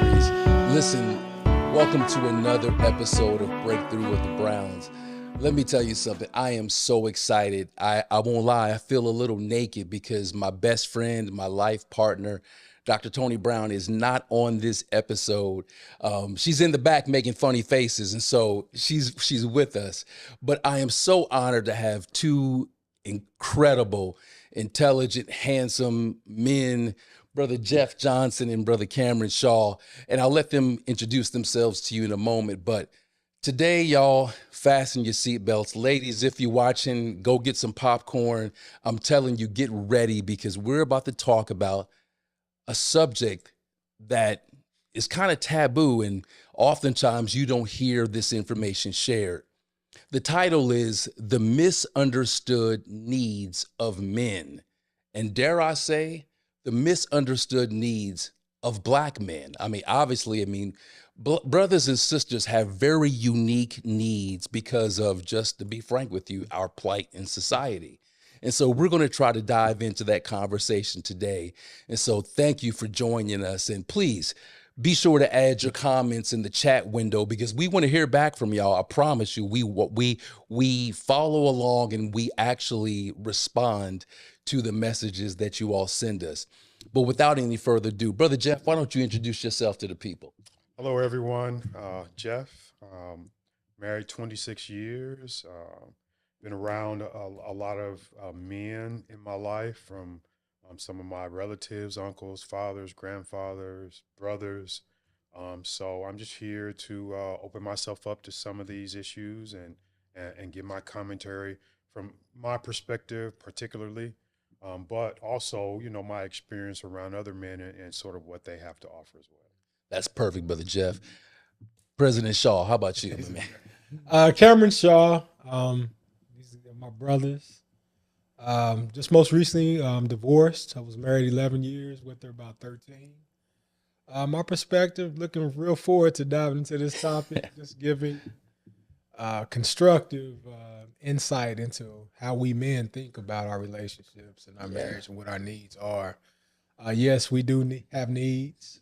Marys. Listen, welcome to another episode of Breakthrough with the Browns. Let me tell you something. I am so excited. I won't lie. I feel a little naked because my best friend, my life partner, Dr. Tony Brown, is not on this episode. She's in the back making funny faces, and so she's with us. But I am so honored to have two incredible, intelligent, handsome men, Brother Jeff Johnson and Brother Cameron Shaw. And I'll let them introduce themselves to you in a moment. But today, y'all, fasten your seatbelts. Ladies, if you're watching, go get some popcorn. I'm telling you, get ready because we're about to talk about a subject that is kind of taboo, and oftentimes you don't hear this information shared. The title is The Misunderstood Needs of Men. And dare I say, the misunderstood needs of Black men. Obviously, brothers and sisters have very unique needs because of, just to be frank with you, our plight in society. And so we're going to try to dive into that conversation today. And so thank you for joining us. And please be sure to add your comments in the chat window because we want to hear back from y'all. I promise you, we follow along and we actually respond to the messages that you all send us. But without any further ado, Brother Jeff, why don't you introduce yourself to the people? Hello, everyone. Jeff, married 26 years. Been around a lot of men in my life, from some of my relatives, uncles, fathers, grandfathers, brothers. So I'm just here to open myself up to some of these issues and give my commentary from my perspective, particularly, but also, my experience around other men and sort of what they have to offer as well. That's perfect, Brother Jeff. President Shaw, how about you, man? Cameron Shaw. These are my brothers. Just most recently, divorced. I was married 11 years, with her about 13. My perspective, looking real forward to diving into this topic, just giving constructive insight into how we men think about our relationships and our marriage and what our needs are. Yes, we do have needs.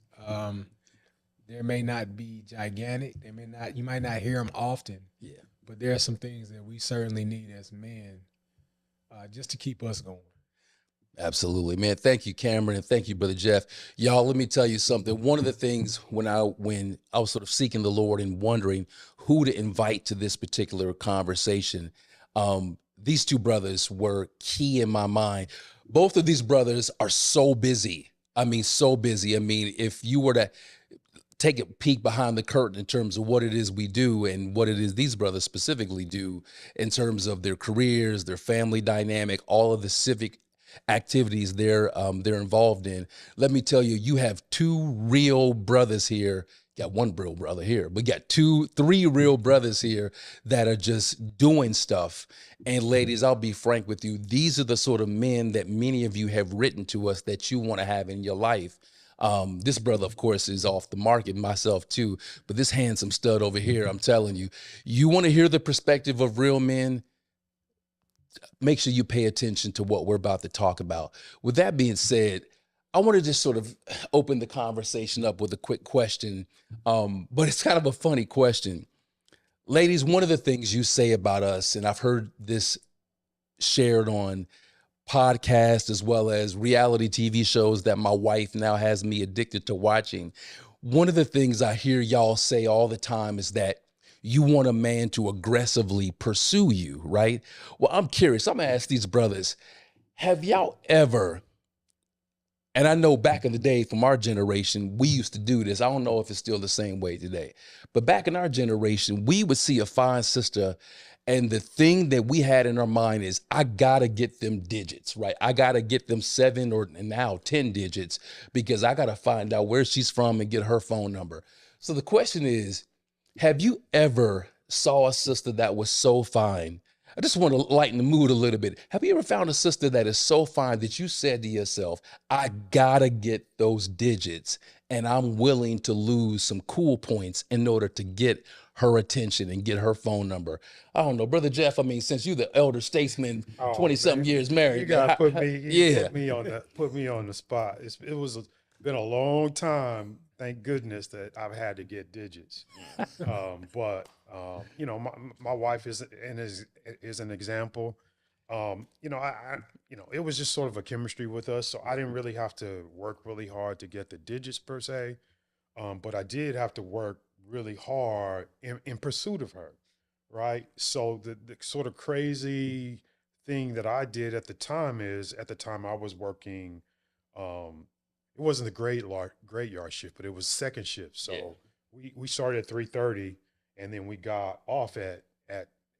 There may not be gigantic. You might not hear them often. Yeah. But there are some things that we certainly need as men, just to keep us going. Absolutely, man. Thank you, Cameron, and thank you, Brother Jeff. Y'all, let me tell you something. One of the things when I was sort of seeking the Lord and wondering who to invite to this particular conversation, these two brothers were key in my mind. Both of these brothers are so busy. So busy. If you were to take a peek behind the curtain in terms of what it is we do and what it is these brothers specifically do in terms of their careers, their family dynamic, all of the civic activities they're involved in. Let me tell you, you have two real brothers here. Got one real brother here, but got three real brothers here that are just doing stuff. And ladies, I'll be frank with you. These are the sort of men that many of you have written to us that you want to have in your life. This brother, of course, is off the market, myself too, but this handsome stud over here, I'm telling you, you want to hear the perspective of real men, make sure you pay attention to what we're about to talk about. With that being said, I want to just sort of open the conversation up with a quick question, but it's kind of a funny question. Ladies, one of the things you say about us, and I've heard this shared on podcasts as well as reality TV shows that my wife now has me addicted to watching. One of the things I hear y'all say all the time is that you want a man to aggressively pursue you, right? Well, I'm curious. I'm gonna ask these brothers, have y'all ever, and I know back in the day from our generation, we used to do this. I don't know if it's still the same way today, but back in our generation, we would see a fine sister, and the thing that we had in our mind is, I gotta get them digits, right? I gotta get them 7 or now 10 digits because I gotta find out where she's from and get her phone number. So the question is, have you ever saw a sister that was so fine? I just want to lighten the mood a little bit. Have you ever found a sister that is so fine that you said to yourself, I gotta get those digits and I'm willing to lose some cool points in order to get her attention and get her phone number? I don't know, Brother Jeff, since you're the elder statesman, 20-something years married. You got to put me on the spot. Been a long time thank goodness that I've had to get digits. But you know, my wife is an example. You know, you know, it was just sort of a chemistry with us, so I didn't really have to work really hard to get the digits per se. But I did have to work really hard in pursuit of her, right? So the sort of crazy thing that I did at the time is at the time I was working. It wasn't the great yard shift, but it was second shift. Yeah. So we started at 3:30, and then we got off at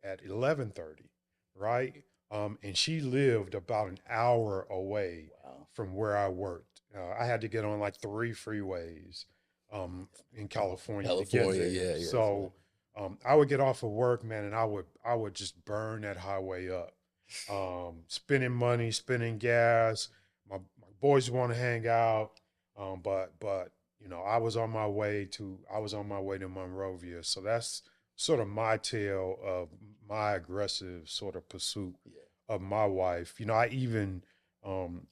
11:30, right? And she lived about an hour away Wow. from where I worked. I had to get on like 3 freeways in California to get California, there. yeah, yeah. So I would get off of work, man, and I would just burn that highway up, spending money, spending gas. My boys want to hang out, but you know I was on my way to Monrovia. So that's sort of my tale of my aggressive sort of pursuit Yeah. of my wife. You know, I even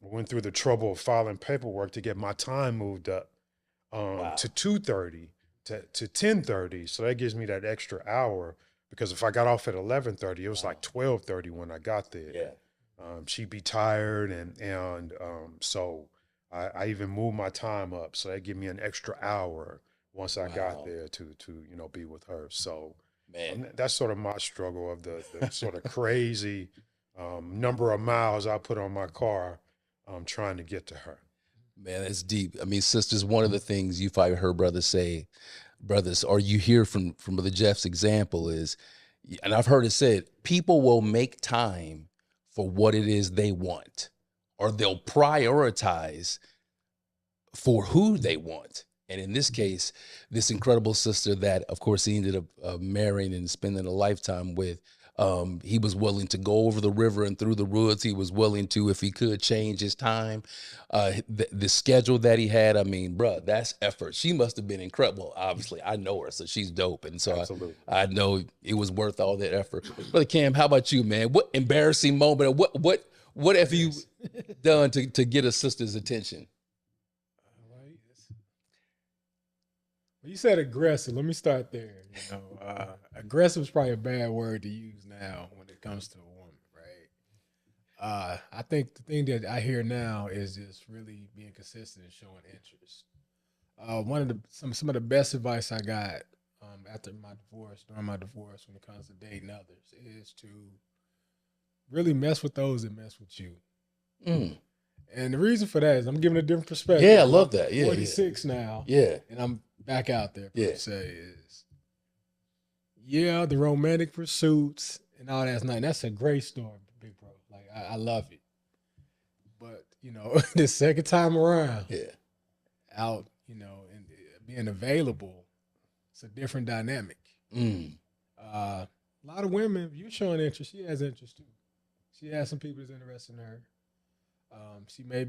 went through the trouble of filing paperwork to get my time moved up Wow. to 2:30 to 10:30. So that gives me that extra hour because if I got off at 11:30, it was like 12:30 when I got there. Yeah. She'd be tired, and so I even moved my time up, so that gave me an extra hour once I got Wow. there to you know be with her. So Man. that's sort of my struggle of the sort of crazy number of miles I put on my car trying to get to her. Man, that's deep. I mean, sisters, one of the things you've probably heard brothers say, brothers, or you hear from Brother Jeff's example is, and I've heard it said, people will make time for what it is they want, or they'll prioritize for who they want. And in this case, this incredible sister that, of course, he ended up marrying and spending a lifetime with, he was willing to go over the river and through the woods. He was willing to, if he could, change his time. The schedule that he had, I mean, bruh, that's effort. She must have been incredible. Obviously, I know her, so she's dope. And so Absolutely. I know it was worth all that effort. Brother Cam, how about you, man? What embarrassing moment, or what have you done to get a sister's attention? Well, you said aggressive. Let me start there. You know, aggressive is probably a bad word to use now when it comes to a woman, right? I think the thing that I hear now is just really being consistent and showing interest. One of some of the best advice I got after my divorce, during my divorce, when it comes to dating others, is to really mess with those that mess with you. Mm. And the reason for that is I'm giving a different perspective. Yeah, I love that. I'm Yeah, 46 now. yeah, And I'm back out there, per Yeah. se, is the romantic pursuits and all that's nice. That's a great story, big bro. Like I love it. But, you know, the second time around, yeah. out, you know, and being available, it's a different dynamic. Mm. A lot of women, if you're showing interest, she has interest too. She has some people that's interested in her. She may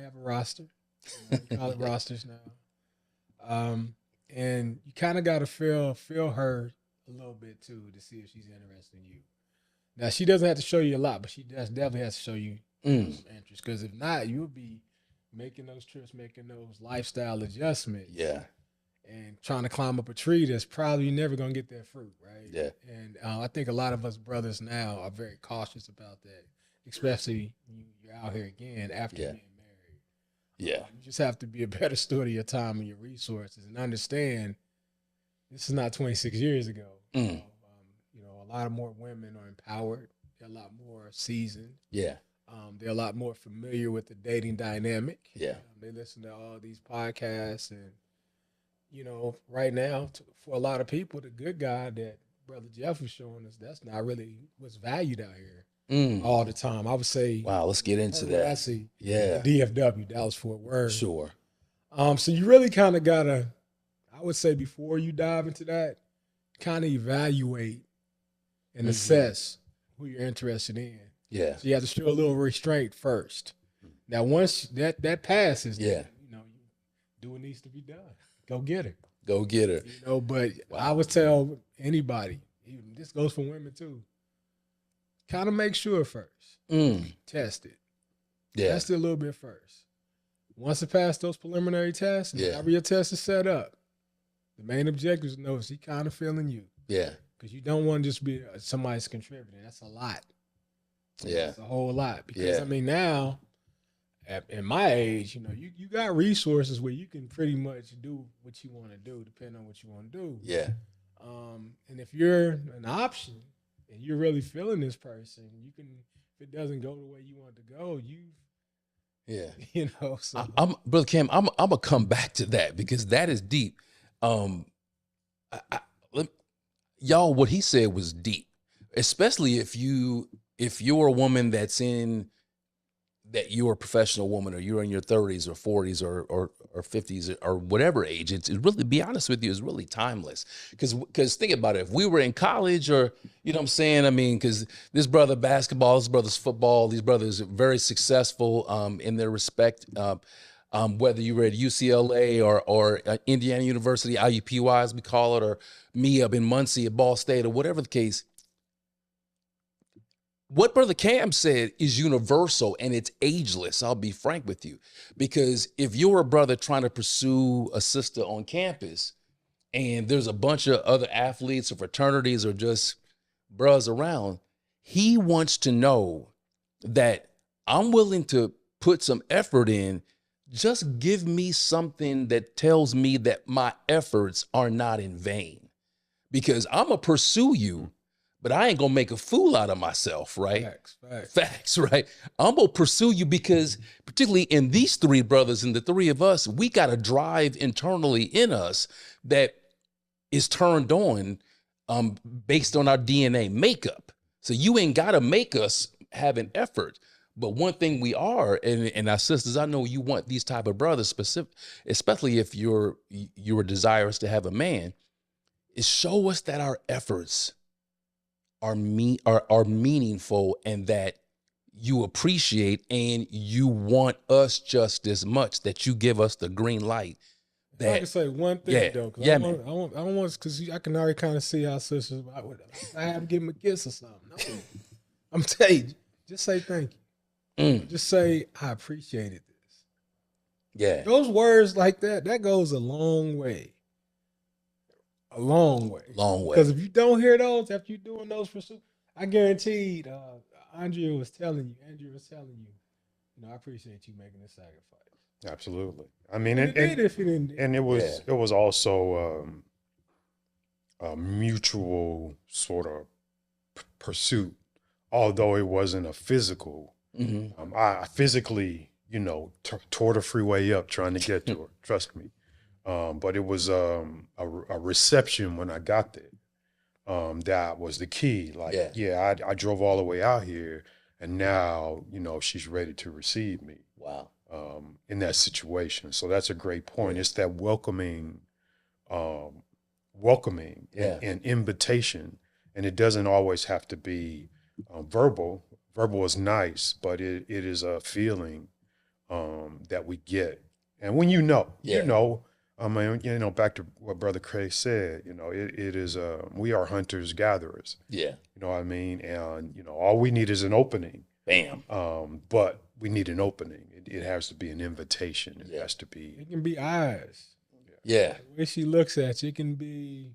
have a roster. You know, we call it rosters now. And you kind of got to feel her a little bit too to see if she's interested in you. Now she doesn't have to show you a lot, but she definitely has to show you some interest. Because if not, you'll be making those trips, making those lifestyle adjustments, Yeah, and trying to climb up a tree that's probably never gonna get that fruit, right? yeah. And I think a lot of us brothers now are very cautious about that, especially when you're out here again after Yeah. being married. Yeah. You just have to be a better steward of your time and your resources, and understand this is not 26 years ago. Mm. You know, a lot of more women are empowered. They're a lot more seasoned. Yeah. They're a lot more familiar with the dating dynamic. Yeah. They listen to all these podcasts, and you know, right now, for a lot of people, the good guy that Brother Jeff was showing us, that's not really what's valued out here Mm. all the time. I would say, Wow, let's get into what I that. see, Yeah. DFW, Dallas Fort Worth. Sure. So you really kind of gotta, I would say, before you dive into that, kind of evaluate and Mhm. assess who you're interested in. Yeah. So you have to show a little restraint first. Now, once that passes, Yeah. then, you know, you do what needs to be done. Go get it. Go get her. You know, but Wow. I would tell anybody, even this goes for women too, kind of make sure first. Mm. Test it. Yeah. Test it a little bit first. Once it passed those preliminary tests, Yeah. however your test is set up, the main objective is to know, is he kind of feeling you? Yeah. Because you don't want to just be somebody's contributing. That's a lot. Yeah. It's a whole lot. Because, Yeah. I mean, now, in my age, you got resources where you can pretty much do what you want to do, depending on what you want to do. Yeah. And if you're an option and you're really feeling this person, you can, if it doesn't go the way you want it to go, Yeah. so. I'm Brother Cam, I'm gonna come back to that because that is deep. Y'all, what he said was deep, especially if you're a woman that you're a professional woman, or you're in your 30s or 40s or 50s or whatever age. It's really, be honest with you, is really timeless. Because think about it, if we were in college, or you know what I'm saying, I mean, because this brother basketball, this brother's football, these brothers are very successful in their respect. Whether you were at UCLA or Indiana University, IUPUI as we call it, or me up in Muncie at Ball State, or whatever the case. What Brother Cam said is universal and it's ageless. I'll be frank with you, because if you're a brother trying to pursue a sister on campus and there's a bunch of other athletes or fraternities or just bros around, he wants to know that I'm willing to put some effort in. Just give me something that tells me that my efforts are not in vain, because I'm going to pursue you, but I ain't gonna make a fool out of myself, right? Facts, right? I'm gonna pursue you because, particularly in these three brothers and the three of us, we got a drive internally in us that is turned on based on our DNA makeup. So you ain't gotta make us have an effort. But one thing we are, and our sisters, I know you want these type of brothers, especially if you're desirous to have a man, is show us that our efforts are meaningful and that you appreciate and you want us just as much, that you give us the green light. That, I can say one thing though, because I don't want, because I can already kind of see how sisters, I have to give them a kiss or something. No. I'm telling you, just say thank you. Just say, I appreciated this. Yeah. Those words like that goes a long way. A long way. Long way. Because if you don't hear those after you're doing those pursuits, I guaranteed Andrea was telling you, I appreciate you making this sacrifice. Absolutely. I mean, and it was also a mutual sort of pursuit, although it wasn't a physical. Mm-hmm. I physically, tore the freeway up trying to get to her. Trust me. But it was a reception when I got there. That was the key. Like, I drove all the way out here, and now, she's ready to receive me. Wow. In that situation. So that's a great point. It's that welcoming and invitation. And it doesn't always have to be verbal. Verbal is nice, but it is a feeling that we get. And when I mean, back to what Brother Craig said, it is, we are hunters gatherers. Yeah. You know what I mean? And, all we need is an opening. Bam. But we need an opening. It has to be an invitation. It has to be. It can be eyes. Yeah. The way she looks at you, it can be,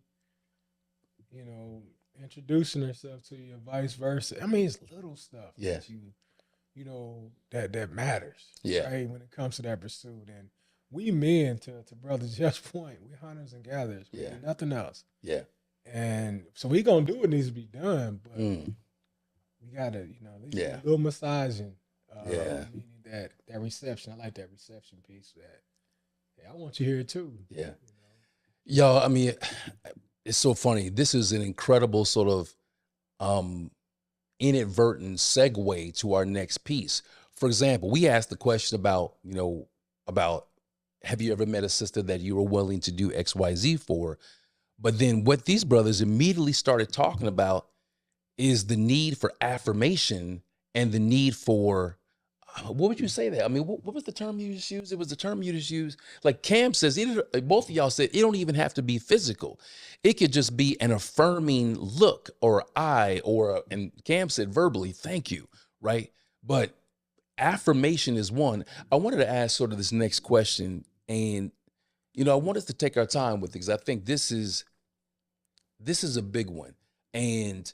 introducing herself to you, vice versa. I mean, it's little stuff that that matters. Yeah. Right? When it comes to that pursuit. And we men, to Brother Jeff's point, we're hunters and gatherers. We do nothing else. Yeah. And so we gonna do what needs to be done, but we gotta, a little massaging. Meaning that reception. I like that reception piece. That I want you here too. Yeah. Yo, I mean, it's so funny. This is an incredible sort of inadvertent segue to our next piece. For example, we asked the question about have you ever met a sister that you were willing to do XYZ for? But then what these brothers immediately started talking about is the need for affirmation and the need for, what would you say that? I mean, what was the term you just used? It was the term you just used. Like Cam says, both of y'all said, it don't even have to be physical. It could just be an affirming look or eye, and Cam said verbally, thank you, right? But affirmation is one. I wanted to ask sort of this next question, and I want us to take our time with it because I think this is a big one. And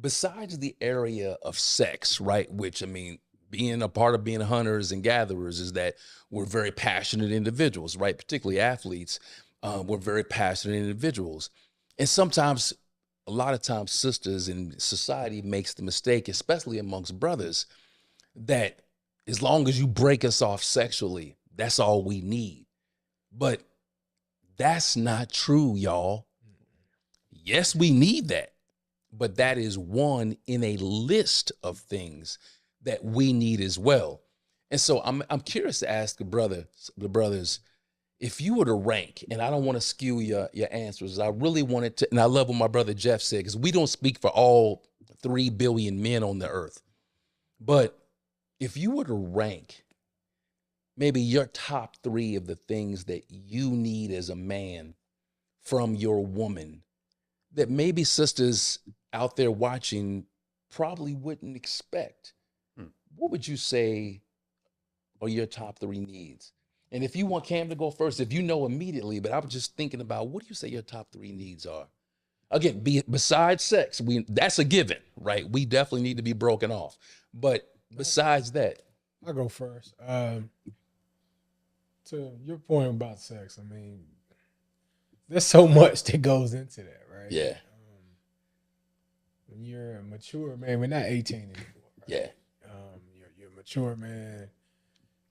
besides the area of sex, right, which I mean, being a part of being hunters and gatherers is that we're very passionate individuals, right? Particularly athletes, we're very passionate individuals, and sometimes, a lot of times, sisters in society makes the mistake, especially amongst brothers, that as long as you break us off sexually, that's all we need. But that's not true, y'all. Yes, we need that, but that is one in a list of things that we need as well. And so I'm curious to ask the brothers, if you were to rank, and I don't want to skew your answers, I really wanted to, and I love what my brother Jeff said, because we don't speak for all 3 billion men on the earth. But if you were to rank maybe your top 3 of the things that you need as a man from your woman, that maybe sisters out there watching probably wouldn't expect, what would you say are your top 3 needs? And if you want Cam to go first, if you know immediately, but I was just thinking about, what do you say your top 3 needs are? Again, besides sex, that's a given, right? We definitely need to be broken off. But besides that, I'll go first. To your point about sex, I mean, there's so much that goes into that, right? yeah, When you're a mature man, we're not 18 anymore. Right? yeah, You're a mature man.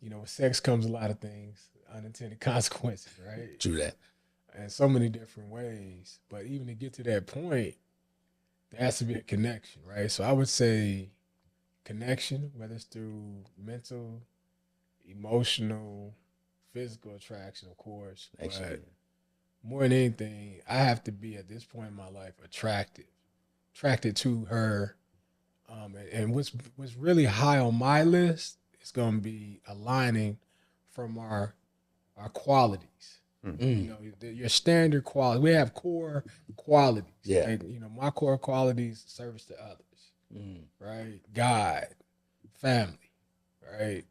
With sex comes a lot of things, unintended consequences, right? true that. In so many different ways. But even to get to that point, there has to be a connection, right? So I would say connection, whether it's through mental, emotional, physical attraction, of course. Actually, But more than anything, I have to be at this point in my life attracted to her. And what's really high on my list is going to be aligning from our qualities. Your standard quality. We have core qualities. Yeah. Like, my core qualities: service to others, right? God, family, right?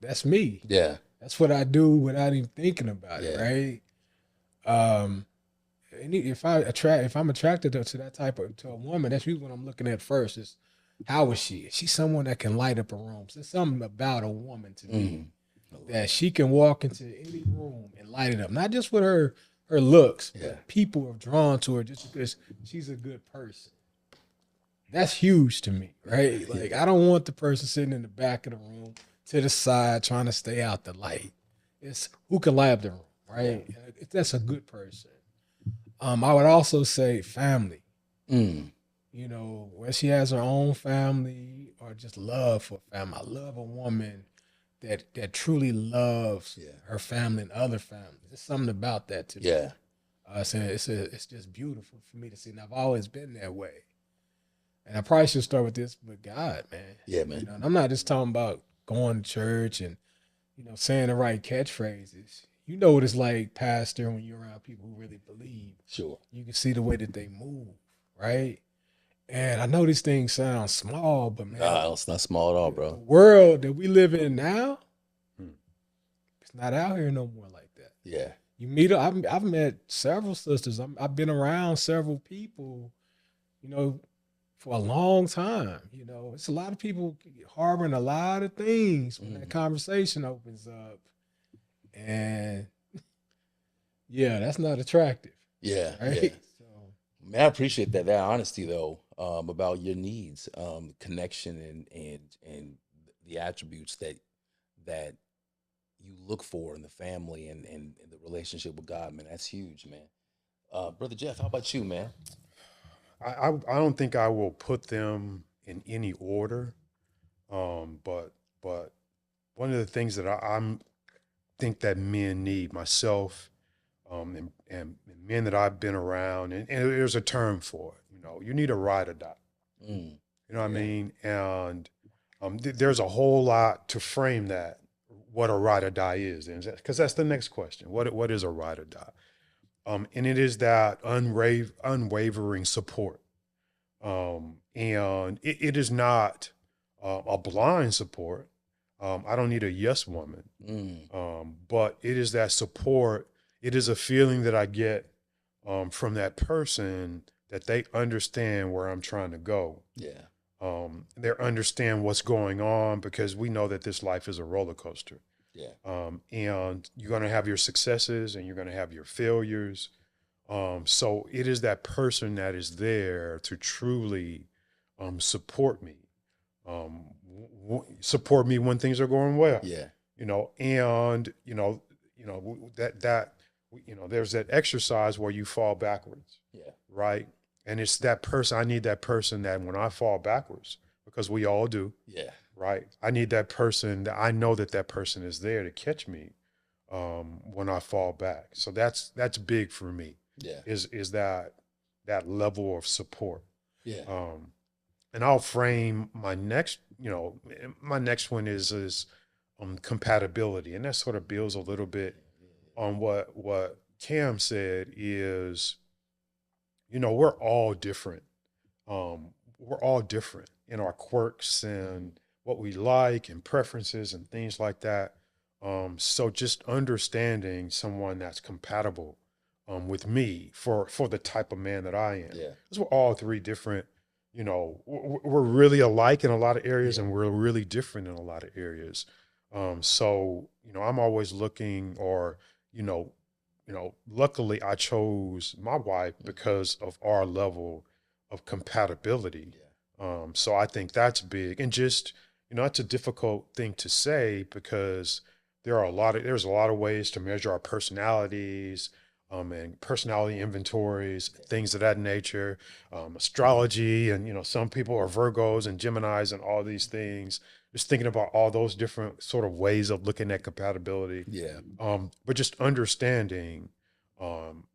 That's me. yeah, That's what I do without even thinking about it, Yeah. right? And if I'm attracted to that to a woman, that's usually what I'm looking at first. Is how is she? Is she someone that can light up a room? So there's something about a woman to me that she can walk into any room and light it up. Not just with her looks, Yeah. but people are drawn to her just because she's a good person. That's huge to me, right? Like, I don't want the person sitting in the back of the room to the side trying to stay out the light. It's who can light up the room, right? If that's a good person. I would also say family. Where she has her own family or just love for family. I love a woman that truly loves her family and other families. There's something about that to me. yeah, It's just beautiful for me to see. And I've always been that way. And I probably should start with this, but God, man. yeah, man. And I'm not just talking about going to church and, saying the right catchphrases. You know what it's like, pastor, when you're around people who really believe. Sure. You can see the way that they move, right? And I know these things sound small, but man, It's not small at all, the bro. world that we live in now, it's not out here no more like that. Yeah, You meet, I've met several sisters. I've been around several people, for a long time. It's a lot of people harboring a lot of things when that conversation opens up. And yeah, that's not attractive, yeah, right? yeah. So, Man, I appreciate that honesty though, about your needs, connection, and the attributes that you look for in the family and the relationship with God, man. That's huge, man. Brother Jeff, how about you, man? I don't think I will put them in any order, but one of the things that I'm think that men need, myself, and men that I've been around, and there's a term for it. You need a ride or die. Mm, You know what I mean? And there's a whole lot to frame that, what a ride or die is, because that's the next question. What is a ride or die? And it is that unwavering support. And it is not a blind support. I don't need a yes woman. Mm. But it is that support. It is a feeling that I get from that person that they understand where I'm trying to go. Yeah. They understand what's going on, because we know that this life is a roller coaster. Yeah. And you're going to have your successes and you're going to have your failures. So it is that person that is there to truly support me, support me when things are going well. Yeah. And there's that exercise where you fall backwards. Yeah. Right. And it's that person. I need that person that when I fall backwards, because we all do. Yeah. Right. I need that person that I know that person is there to catch me when I fall back. So that's big for me. Yeah. Is that level of support. Yeah. And I'll frame my next one is compatibility. And that sort of builds a little bit on what Cam said is, we're all different. We're all different in our quirks and what we like and preferences and things like that. So just understanding someone that's compatible with me for the type of man that I am. Yeah. Because we're all three different. We're really alike in a lot of areas, and we're really different in a lot of areas. So I'm always looking, or luckily I chose my wife because of our level of compatibility. Yeah. So I think that's big, and just it's a difficult thing to say, because there's a lot of ways to measure our personalities, and personality inventories, things of that nature, astrology, and some people are Virgos and Geminis and all these things. Just thinking about all those different sort of ways of looking at compatibility. Yeah. But just understanding, am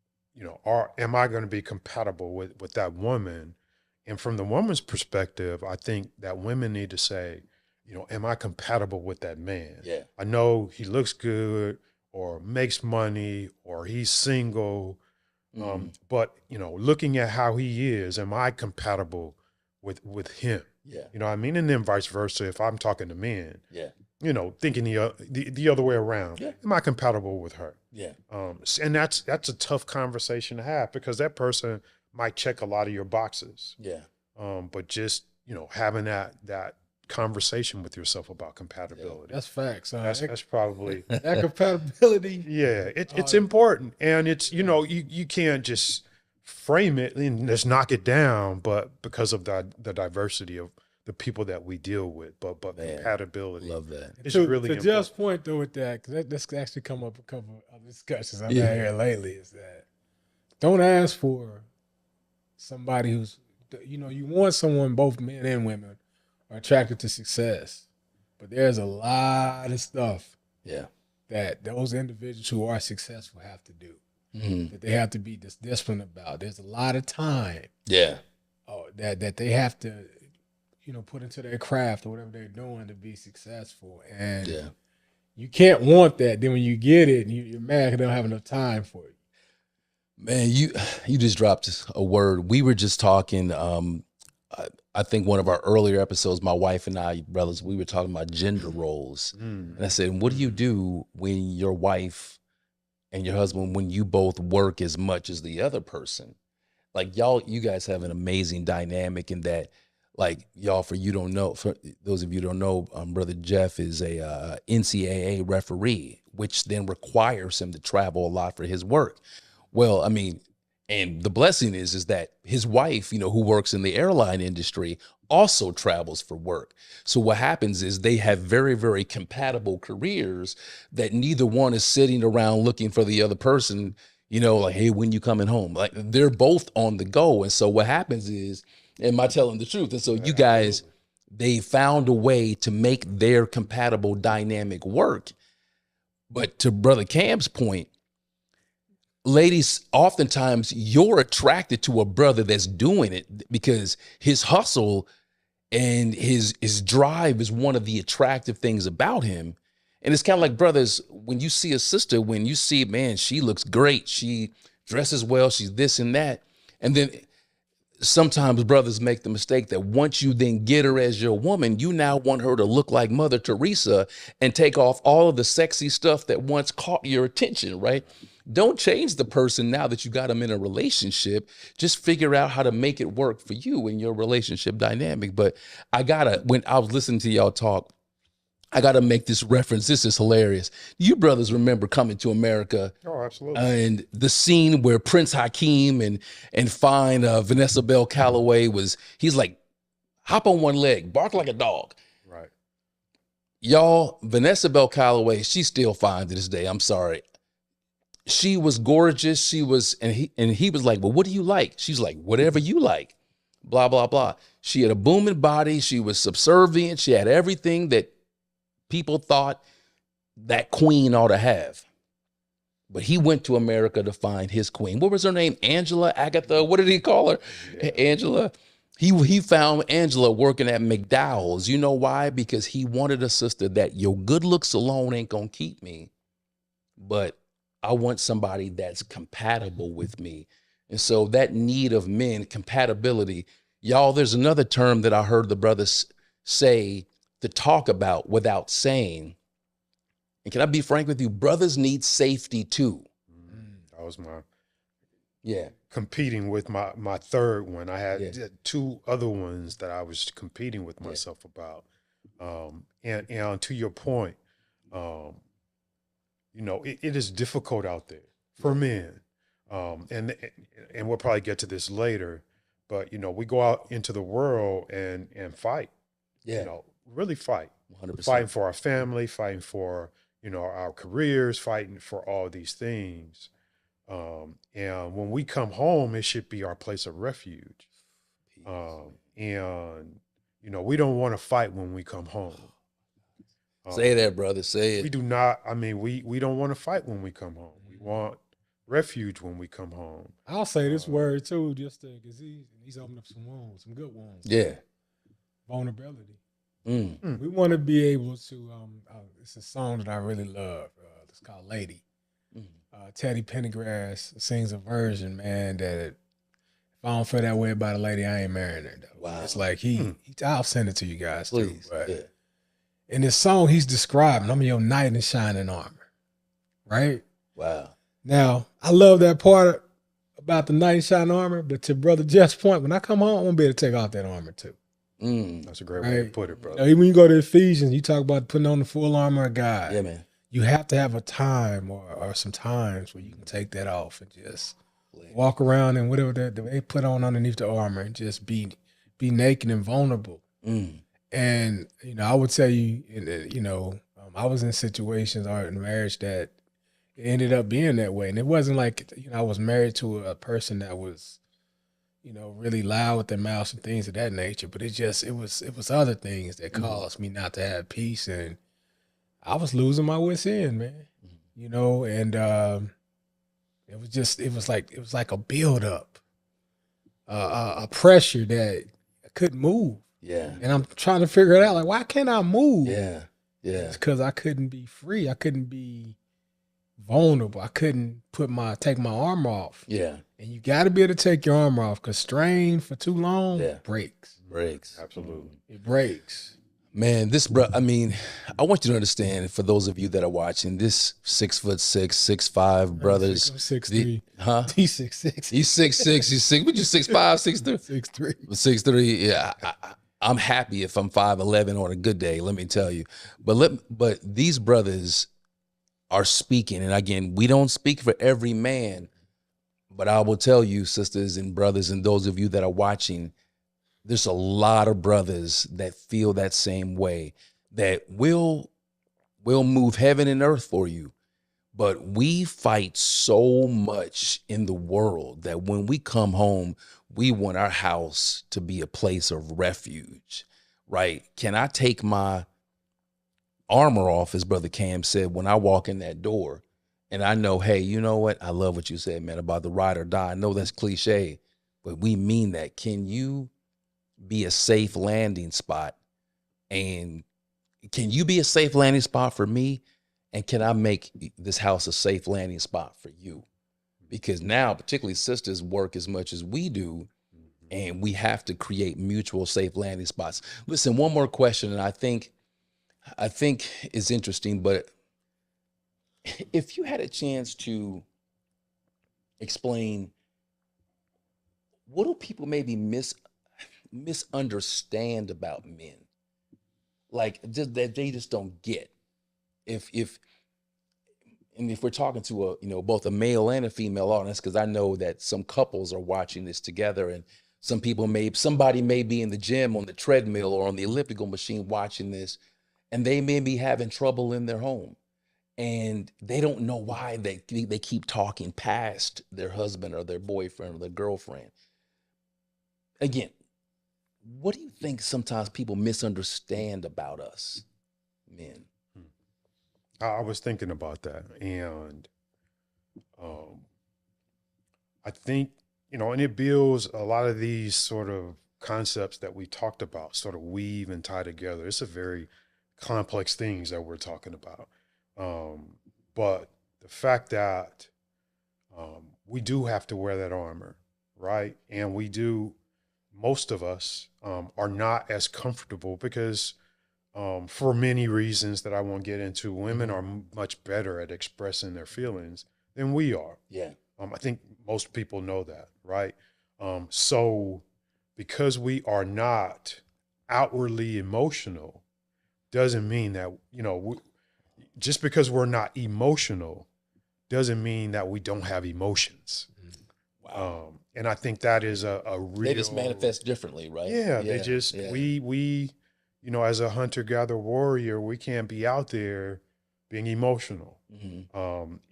I going to be compatible with that woman? And from the woman's perspective, I think that women need to say, am I compatible with that man? Yeah. I know he looks good, or makes money, or he's single. But, looking at how he is, am I compatible with him? Yeah. You know what I mean? And then vice versa, if I'm talking to men, Yeah. thinking the other way around, Yeah. am I compatible with her? Yeah. And that's a tough conversation to have, because that person might check a lot of your boxes. Yeah. But just, having that conversation with yourself about compatibility. That's facts. That's probably, That compatibility. yeah, it's important. And it's, you can't just frame it and just knock it down, but because of the diversity of the people that we deal with, but Man, compatibility. Love that. It's to, really to important. Jeff's point though, with that, because this could actually come up a couple of discussions I've had here lately, is that don't ask for somebody who's, you want someone, both men and women are attracted to success, but there's a lot of stuff Yeah. that those individuals who are successful have to do, that they have to be disciplined about. There's a lot of time Yeah. that they have to, put into their craft or whatever they're doing to be successful. And Yeah. you can't want that. Then when you get it, you're mad because they don't have enough time for it. Man, you just dropped a word. We were just talking. I think one of our earlier episodes, my wife and I, brothers, we were talking about gender roles, and I said, "What do you do when your wife and your husband, when you both work as much as the other person? Like you guys have an amazing dynamic in that. Like for those of you who don't know, Brother Jeff is a NCAA referee, which then requires him to travel a lot for his work. Well, I mean, and the blessing is that his wife, who works in the airline industry, also travels for work. So what happens is they have very, very compatible careers that neither one is sitting around looking for the other person, like, hey, when you coming home? Like, they're both on the go. And so what happens is, am I telling the truth? And so you guys, they found a way to make their compatible dynamic work. But to Brother Cam's point, ladies, oftentimes you're attracted to a brother that's doing it because his hustle and his drive is one of the attractive things about him. And it's kind of like, brothers, when you see a sister, when you see, man, she looks great, she dresses well, she's this and that. And then sometimes brothers make the mistake that once you then get her as your woman, you now want her to look like Mother Teresa and take off all of the sexy stuff that once caught your attention, right? Don't change the person now that you got them in a relationship. Just figure out how to make it work for you in your relationship dynamic. But when I was listening to y'all talk, I gotta make this reference. This is hilarious. You brothers remember coming to America Oh, absolutely. and the scene where Prince Hakeem and fine Vanessa Bell Calloway he's like, hop on one leg, bark like a dog. Right. Y'all, Vanessa Bell Calloway, she's still fine to this day. I'm sorry. She was gorgeous. She was, and he was like, well, what do you like? She's like, whatever you like, blah, blah, blah. She had a booming body. She was subservient. She had everything that people thought that queen ought to have. But he went to America to find his queen. What was her name? Angela, Agatha? What did he call her? Yeah. Angela. He found Angela working at McDowell's. You know why? Because he wanted a sister that your good looks alone ain't gonna keep me, but I want somebody that's compatible with me. And so that need of men, compatibility, y'all, there's another term that I heard the brothers say to talk about without saying. And can I be frank with you? Brothers need safety too. That was my Yeah. competing with my third one. I had Yeah. two other ones that I was competing with Yeah. myself about. And to your point, it is difficult out there for men. And we'll probably get to this later, but we go out into the world and fight. Yeah. Really fight. 100%. Fighting for our family, fighting for our careers, fighting for all these things. And when we come home, it should be our place of refuge. And we don't want to fight when we come home. Say that, brother. Say We it. do not. I mean, we don't want to fight when we come home. We want refuge when we come home. I'll say this word too, just because he's opened up some wounds, some good wounds. Yeah. Vulnerability. Mm. We want to be able to. It's a song that I really love. It's called "Lady." Teddy Pendergrass sings a version, man, that if I don't feel that way about a lady, I ain't marrying her. Though. Wow. It's like I'll send it to you guys Please. too. But Yeah. in this song, he's describing, I'm your knight in shining armor, right? Wow. Now, I love that part about the knight in shining armor, but to Brother Jeff's point, when I come home, I'm going to be able to take off that armor too. That's a great way to Right. put it, brother. Even when you go to Ephesians, you talk about putting on the full armor of God. Yeah, man. You have to have a time or some times where you can take that off and just walk around and whatever they put on underneath the armor and just be naked and vulnerable. And, I would tell you, I was in situations or in marriage that it ended up being that way. And it wasn't like, I was married to a person that was, really loud with their mouths and things of that nature. But it was other things that caused me not to have peace. And I was losing my wits in, man, and it was like a buildup, a pressure that I couldn't move. Yeah. And I'm trying to figure it out. Like, why can't I move? Yeah. Yeah. It's because I couldn't be free. I couldn't be vulnerable. I couldn't take my arm off. Yeah. And you got to be able to take your arm off because strain for too long breaks. Breaks. Absolutely. It breaks. Man, I want you to understand, for those of you that are watching, this 6'6", 6'5" brothers. 6'3". Huh? He's 6'6". He's 6'6". He's 6. What you 6'5", 6'3"? 6'3". 6'3". Yeah. I'm happy if I'm 5'11" on a good day, let me tell you. But these brothers are speaking, and again, we don't speak for every man, but I will tell you, sisters and brothers, and those of you that are watching, there's a lot of brothers that feel that same way, that will move heaven and earth for you. But we fight so much in the world that when we come home, we want our house to be a place of refuge, right? Can I take my armor off, as Brother Cam said, when I walk in that door and I know, hey, you know what? I love what you said, man, about the ride or die. I know that's cliche, but we mean that. Can you be a safe landing spot? And can you be a safe landing spot for me? And can I make this house a safe landing spot for you? Because now, particularly sisters work as much as we do. and we have to create mutual safe landing spots. Listen, one more question, and I think it's interesting, but if you had a chance to explain, what do people maybe misunderstand about men, like just that they just don't get? If and if we're talking to a both a male and a female audience, because I know that some couples are watching this together, and somebody may be in the gym on the treadmill or on the elliptical machine watching this, and they may be having trouble in their home, and they don't know why they keep talking past their husband or their boyfriend or their girlfriend. Again, what do you think sometimes people misunderstand about us men? I was thinking about that, and I think, and it builds a lot of these sort of concepts that we talked about, sort of weave and tie together. It's a very complex things that we're talking about. But the fact that we do have to wear that armor, right? And most of us are not as comfortable because for many reasons that I won't get into, women are much better at expressing their feelings than we are. Yeah. I think most people know that, right? So because we are not outwardly emotional doesn't mean that, just because we're not emotional doesn't mean that we don't have emotions. Wow. And I think that is a real... They just manifest differently, right? Yeah, they just, we, as a hunter-gatherer warrior, we can't be out there being emotional.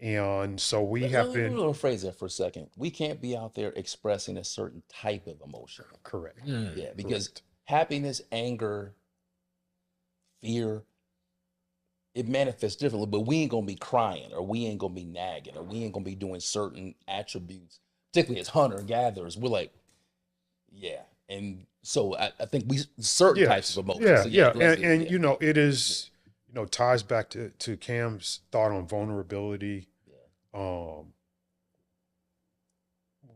And so we have been... Let me rephrase that for a second. We can't be out there expressing a certain type of emotion. Correct. Yeah, because Correct. happiness, anger, fear, it manifests differently, but we ain't gonna be crying, or we ain't gonna be nagging, or we ain't gonna be doing certain attributes, particularly as hunter-gatherers. We're like, yeah. And so I think certain types of emotions. Yeah, So yeah. let's- It is, ties back to Cam's thought on vulnerability.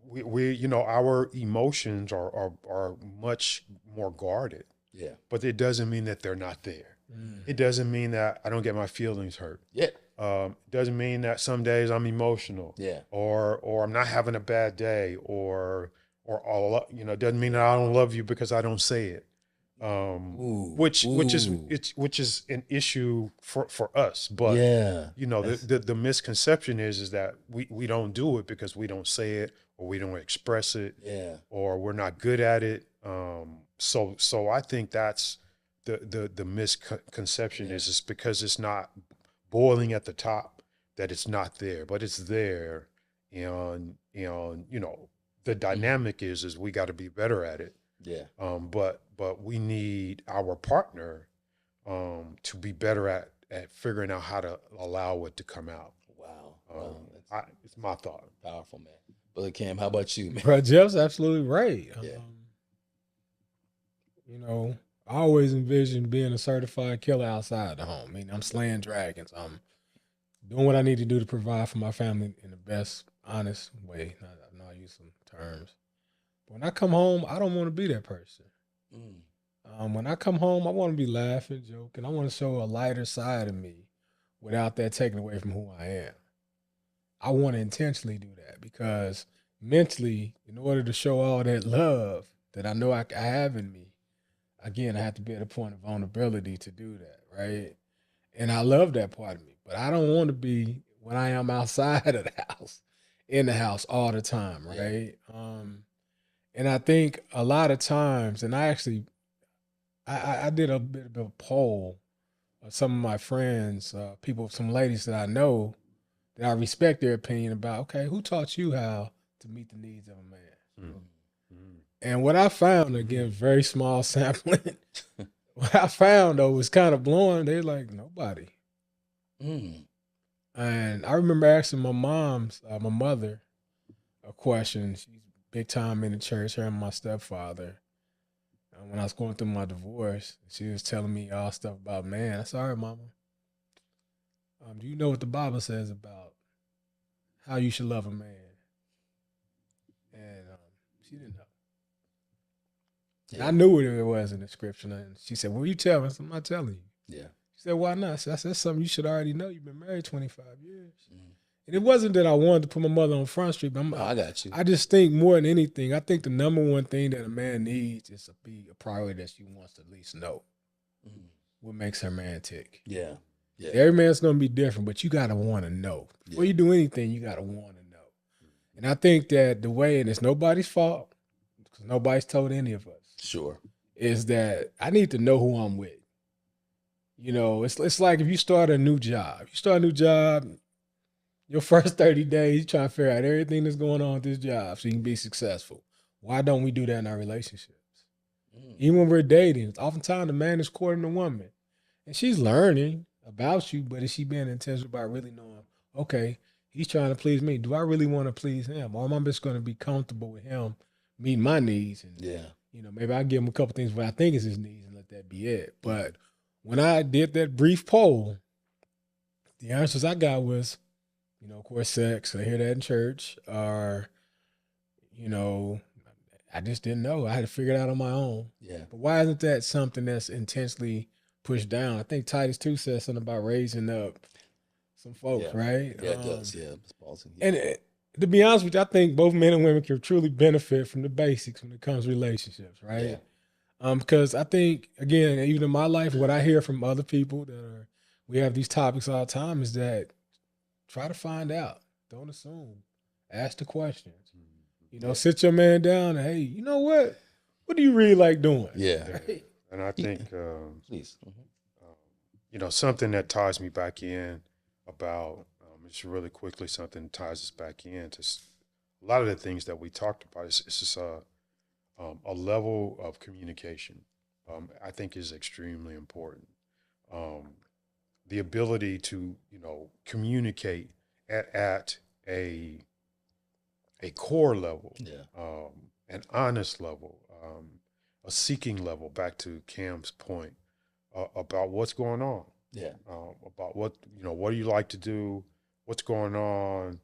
We our emotions are much more guarded. Yeah. But it doesn't mean that they're not there. It doesn't mean that I don't get my feelings hurt. Yeah. It doesn't mean that some days I'm emotional. Yeah. Or I'm not having a bad day, or it doesn't mean that I don't love you because I don't say it. Which is an issue for us. But the misconception is that we don't do it because we don't say it, or we don't express it, or we're not good at it. So I think that's the misconception is it's because it's not boiling at the top that it's not there, but it's there. And the dynamic is we got to be better at it. Yeah. But we need our partner to be better at figuring out how to allow it to come out. Wow. It's my thought. Powerful, man. Brother Cam, how about you, man? Bro, Jeff's absolutely right. Yeah. I always envisioned being a certified killer outside the home. I mean, I'm slaying dragons. I'm doing what I need to do to provide for my family in the best, honest way. I know I use some terms. But when I come home, I don't want to be that person. When I come home, I want to be laughing, joking. I want to show a lighter side of me without that taken away from who I am. I want to intentionally do that because mentally, in order to show all that love that I know I have in me, again, I have to be at a point of vulnerability to do that, right? And I love that part of me, but I don't want to be when I am outside of the house, in the house all the time, right? And I think a lot of times, and I did a bit of a poll of some of my friends, some ladies that I know that I respect their opinion about, okay, who taught you how to meet the needs of a man? And what I found, again, very small sampling, what I found, though, was kind of blowing. They're like, nobody. And I remember asking my mother, a question. She's big time in the church, her and my stepfather. When I was going through my divorce, she was telling me all stuff about man. I said, all right, mama. Do you know what the Bible says about how you should love a man? And she didn't know. And I knew what it was in the scripture. And she said, well, you tell me. I said, I'm not telling you. Yeah. She said, why not? I said, that's something you should already know. You've been married 25 years. And it wasn't that I wanted to put my mother on Front Street, but I got you. I just think more than anything, I think the number one thing that a man needs is to be a priority that she wants to at least know what makes her man tick. Yeah. Yeah. Every man's going to be different, but you got to want to know. Before you do anything, you got to want to know. And I think that the way, and it's nobody's fault, because nobody's told any of us, Sure. is that I need to know who I'm with. You know, it's like if you start a new job. Your first 30 days, you trying to figure out everything that's going on with this job so you can be successful. Why don't we do that in our relationships? Even when we're dating, oftentimes the man is courting the woman. And she's learning about you, but is she being intentional about really knowing, okay, he's trying to please me. Do I really want to please him? Or am I just going to be comfortable with him meeting my needs? And, you know, maybe I'll give him a couple things what I think is his needs and let that be it. But when I did that brief poll, the answers I got was, you know, of course, sex. I hear that in church. Or, you know, I just didn't know. I had to figure it out on my own. Yeah. But why isn't that something that's intensely pushed down? I think Titus 2 says something about raising up some folks, right? Yeah, it does. Yeah. It's Paulson. And to be honest with you, I think both men and women can truly benefit from the basics when it comes to relationships, right? Because I think, again, even in my life, what I hear from other people we have these topics all the time is that try to find out. Don't assume. Ask the questions. You know, sit your man down and, hey, you know what? What do you really like doing? Yeah. Right? And I think, Please. you know, something that ties me back in about, just really quickly, something that ties us back in to a lot of the things that we talked about. It's just a level of communication, I think is extremely important. The ability to, you know, communicate at a core level, an honest level, a seeking level, back to Cam's point, about what's going on. About what, you know, what do you like to do, what's going on.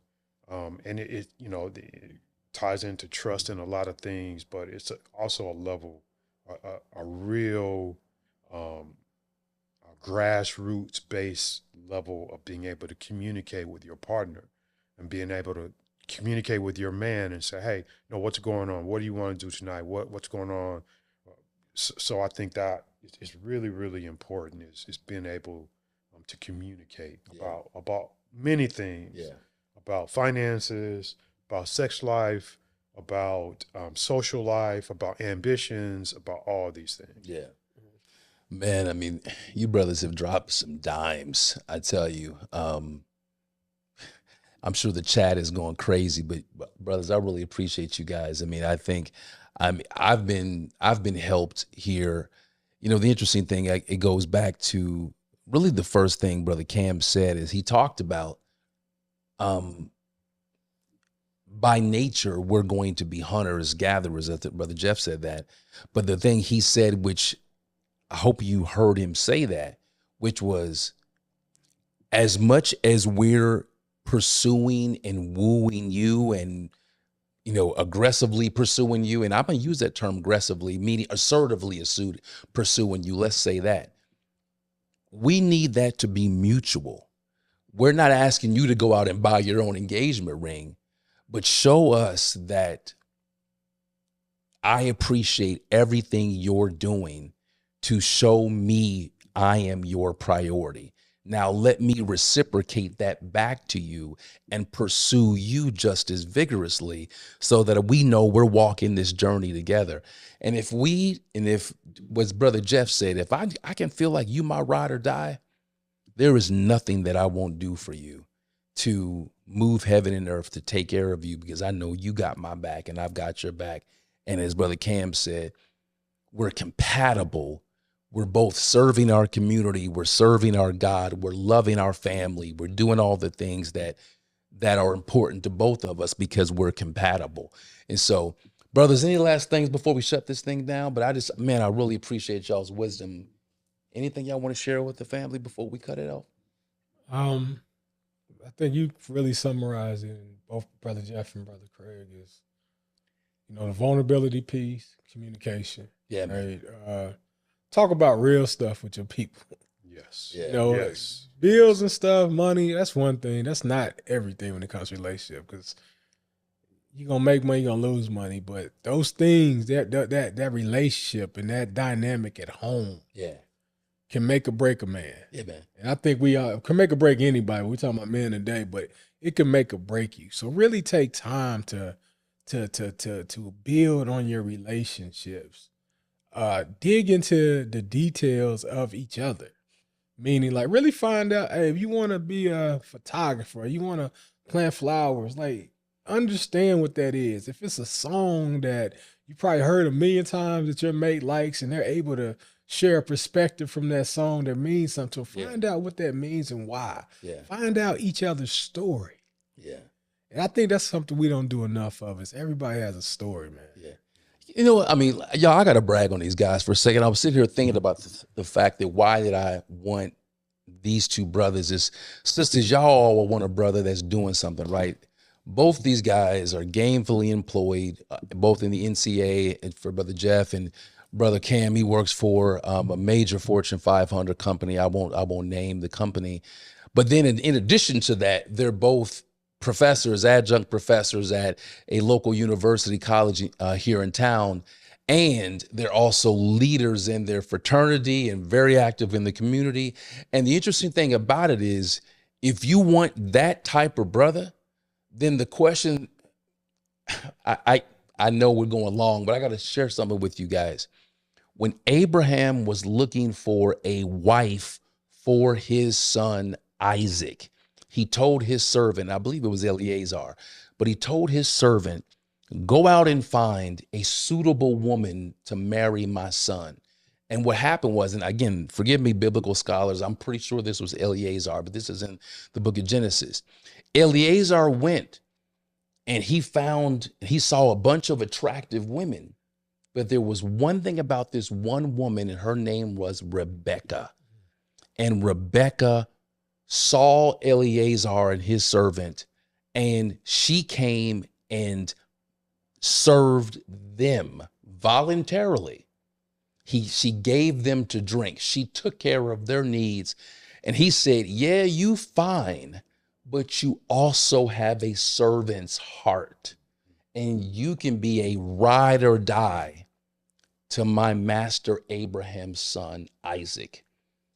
And it you know, it ties into trust in a lot of things, but it's also a level, a real grassroots based level of being able to communicate with your partner and being able to communicate with your man and say, hey, you know, what's going on? What do you want to do tonight? What's going on? So I think that is really, really important is being able to communicate about many things, about finances, about sex life, about social life, about ambitions, about all these things. Yeah. Man, I mean, you brothers have dropped some dimes, I tell you. I'm sure the chat is going crazy, but brothers, I really appreciate you guys. I mean, I think I've been helped here. You know, the interesting thing, it goes back to really the first thing Brother Cam said is he talked about by nature, we're going to be hunters, gatherers. I think Brother Jeff said that. But the thing he said, which I hope you heard him say that, which was, as much as we're pursuing and wooing you and, you know, aggressively pursuing you, and I'm going to use that term aggressively, meaning assertively pursuing you, let's say that, we need that to be mutual. We're not asking you to go out and buy your own engagement ring, but show us that I appreciate everything you're doing to show me I am your priority. Now let me reciprocate that back to you and pursue you just as vigorously so that we know we're walking this journey together. And if what Brother Jeff said, if I can feel like you my ride or die, there is nothing that I won't do for you to move heaven and earth to take care of you, because I know you got my back and I've got your back. And as Brother Cam said, we're compatible. We're both serving our community. We're serving our God. We're loving our family. We're doing all the things that are important to both of us because we're compatible. And so, brothers, any last things before we shut this thing down? But I really appreciate y'all's wisdom. Anything y'all want to share with the family before we cut it off? I think you really summarized it in both Brother Jeff and Brother Craig is the vulnerability piece, communication. Yeah, man. Right. Talk about real stuff with your people. Yes. Yeah. Yes. Bills and stuff, money, that's one thing. That's not everything when it comes to relationship, because you're gonna make money, you're gonna lose money. But those things, that relationship and that dynamic at home Yeah. can make or break a man. Yeah, man. And I think we can make or break anybody. We're talking about men today, but it can make or break you. So really take time to build on your relationships. Dig into the details of each other. Meaning, like, really find out, hey, if you want to be a photographer, you want to plant flowers, like, understand what that is. If it's a song that you probably heard a million times that your mate likes and they're able to share a perspective from that song that means something, so find out what that means and why. Yeah. Find out each other's story. Yeah. And I think that's something we don't do enough of, is everybody has a story, man. Yeah. You know what? I mean, y'all, I got to brag on these guys for a second. I was sitting here thinking about the fact that why did I want these two brothers is, sisters, y'all all want a brother that's doing something, right? Both these guys are gainfully employed, both in the NCA, and for Brother Jeff and Brother Cam, he works for a major Fortune 500 company. I won't name the company. But then in addition to that, they're both professors, adjunct professors at a local university college here in town. And they're also leaders in their fraternity and very active in the community. And the interesting thing about it is, if you want that type of brother, then the question, I know we're going long, but I got to share something with you guys. When Abraham was looking for a wife for his son Isaac, he told his servant, I believe it was Eleazar, but he told his servant, go out and find a suitable woman to marry my son. And what happened was, and again, forgive me, biblical scholars, I'm pretty sure this was Eleazar, but this is in the book of Genesis. Eleazar went and he saw a bunch of attractive women, but there was one thing about this one woman, and her name was Rebecca. And Rebecca saw Eleazar and his servant, and she came and served them voluntarily. She gave them to drink. She took care of their needs. And he said, yeah, you fine, but you also have a servant's heart, and you can be a ride or die to my master Abraham's son, Isaac.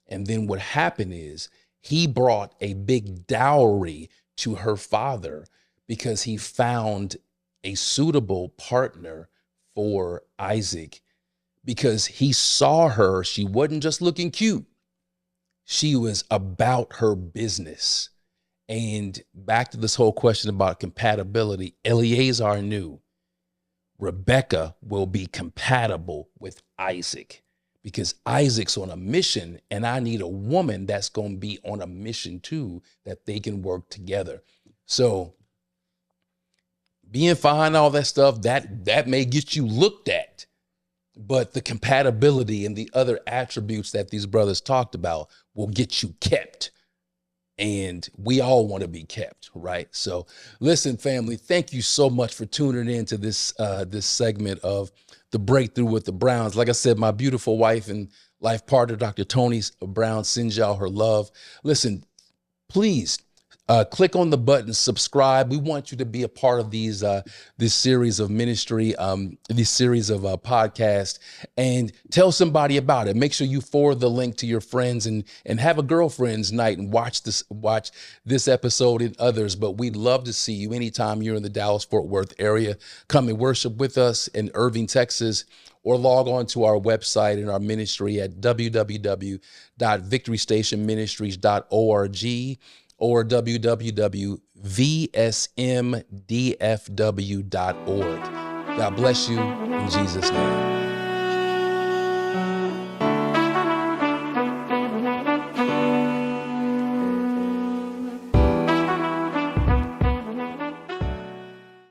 And then what happened is, he brought a big dowry to her father because he found a suitable partner for Isaac, because he saw her. She wasn't just looking cute. She was about her business. And back to this whole question about compatibility, Eleazar knew Rebecca will be compatible with Isaac, because Isaac's on a mission, and I need a woman that's going to be on a mission too, that they can work together. So being fine, all that stuff, that may get you looked at, but the compatibility and the other attributes that these brothers talked about will get you kept. And we all want to be kept, right? So listen, family, thank you so much for tuning in to this segment of The Breakthrough with the Browns. Like I said, my beautiful wife and life partner, Dr. Tony Brown, sends y'all her love. Listen, please click on the button, subscribe. We want you to be a part of this series of ministry, this series of podcasts, and tell somebody about it. Make sure you forward the link to your friends and have a girlfriend's night and watch this episode and others. But we'd love to see you anytime you're in the Dallas-Fort Worth area. Come and worship with us in Irving, Texas, or log on to our website and our ministry at www.victorystationministries.org or www.vsmdfw.org. God bless you in Jesus' name.